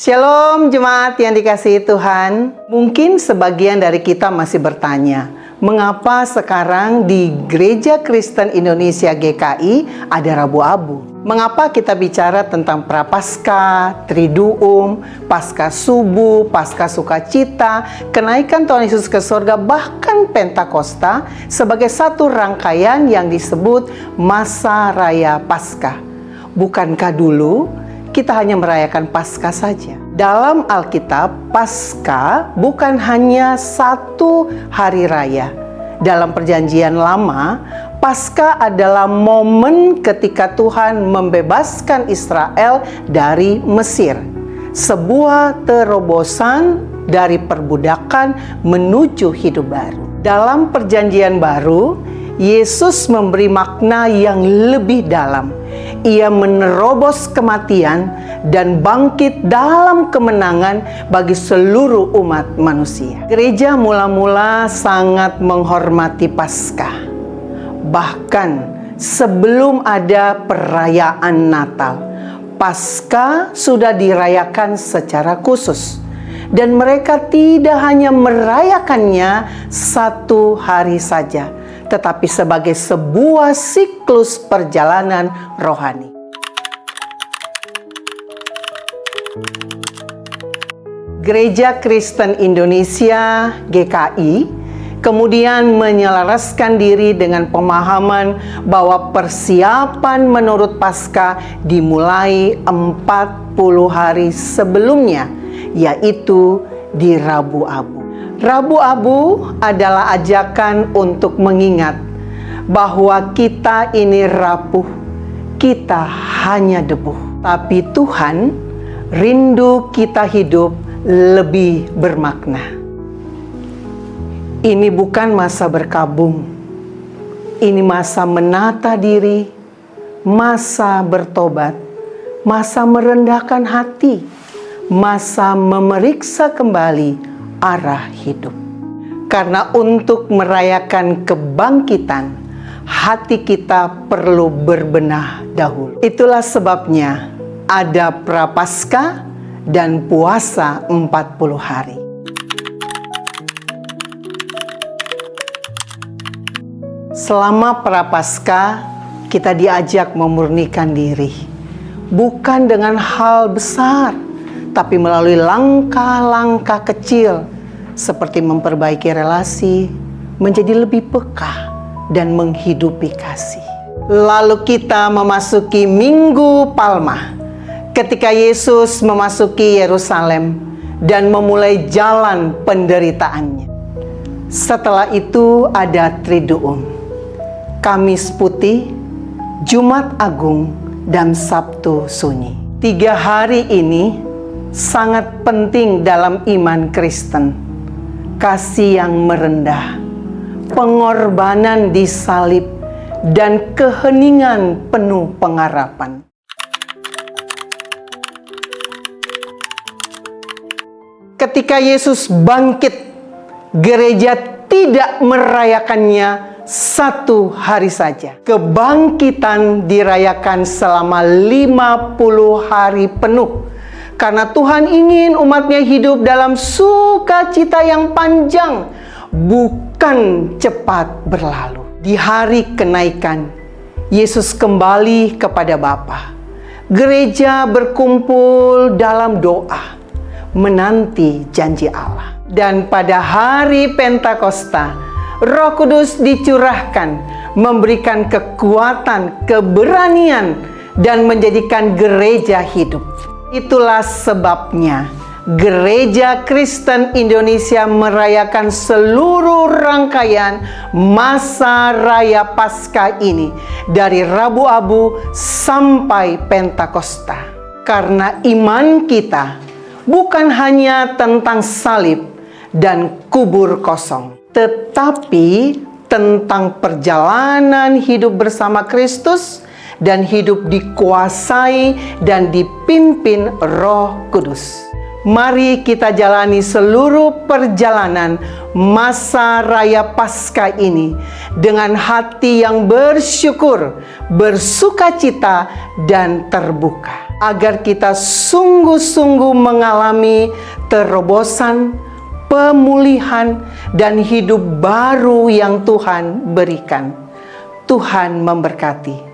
Shalom jemaat yang dikasihi Tuhan. Mungkin sebagian dari kita masih bertanya, mengapa sekarang di Gereja Kristen Indonesia GKI ada Rabu Abu? Mengapa kita bicara tentang Prapaskah, Triduum, Paskah Subuh, Paskah Sukacita, kenaikan Tuhan Yesus ke surga, bahkan Pentakosta sebagai satu rangkaian yang disebut masa raya Paskah? Bukankah dulu kita hanya merayakan Paskah saja? Dalam Alkitab, Paskah bukan hanya satu hari raya. Dalam Perjanjian Lama, Paskah adalah momen ketika Tuhan membebaskan Israel dari Mesir. Sebuah terobosan dari perbudakan menuju hidup baru. Dalam Perjanjian Baru, Yesus memberi makna yang lebih dalam. Ia menerobos kematian dan bangkit dalam kemenangan bagi seluruh umat manusia. Gereja mula-mula sangat menghormati Paskah. Bahkan sebelum ada perayaan Natal, Paskah sudah dirayakan secara khusus. Dan mereka tidak hanya merayakannya satu hari saja, tetapi sebagai sebuah siklus perjalanan rohani. Gereja Kristen Indonesia GKI kemudian menyelaraskan diri dengan pemahaman bahwa persiapan menurut Paskah dimulai 40 hari sebelumnya, yaitu di Rabu Abu. Rabu Abu adalah ajakan untuk mengingat bahwa kita ini rapuh, kita hanya debu. Tapi Tuhan rindu kita hidup lebih bermakna. Ini bukan masa berkabung, ini masa menata diri, masa bertobat, masa merendahkan hati, masa memeriksa kembali arah hidup. Karena untuk merayakan kebangkitan, hati kita perlu berbenah dahulu. Itulah sebabnya ada Prapaskah dan puasa 40 hari. Selama Prapaskah, kita diajak memurnikan diri. Bukan dengan hal besar, tapi melalui langkah-langkah kecil seperti memperbaiki relasi, menjadi lebih peka, dan menghidupi kasih. Lalu kita memasuki Minggu Palma, ketika Yesus memasuki Yerusalem dan memulai jalan penderitaannya. Setelah itu ada Triduum, Kamis Putih, Jumat Agung, dan Sabtu Sunyi. 3 hari ini sangat penting dalam iman Kristen. Kasih yang merendah, pengorbanan di salib, dan keheningan penuh pengharapan. Ketika Yesus bangkit, gereja tidak merayakannya satu hari saja. Kebangkitan dirayakan selama 50 hari penuh. Karena Tuhan ingin umatnya hidup dalam sukacita yang panjang, bukan cepat berlalu. Di hari kenaikan, Yesus kembali kepada Bapa. Gereja berkumpul dalam doa, menanti janji Allah. Dan pada hari Pentakosta, Roh Kudus dicurahkan, memberikan kekuatan, keberanian, dan menjadikan gereja hidup. Itulah sebabnya Gereja Kristen Indonesia merayakan seluruh rangkaian masa raya Paskah ini dari Rabu Abu sampai Pentakosta. Karena iman kita bukan hanya tentang salib dan kubur kosong, tetapi tentang perjalanan hidup bersama Kristus dan hidup dikuasai dan dipimpin Roh Kudus. Mari kita jalani seluruh perjalanan masa raya Paskah ini dengan hati yang bersyukur, bersukacita, dan terbuka. agar kita sungguh-sungguh mengalami terobosan, pemulihan, dan hidup baru yang Tuhan berikan. Tuhan memberkati.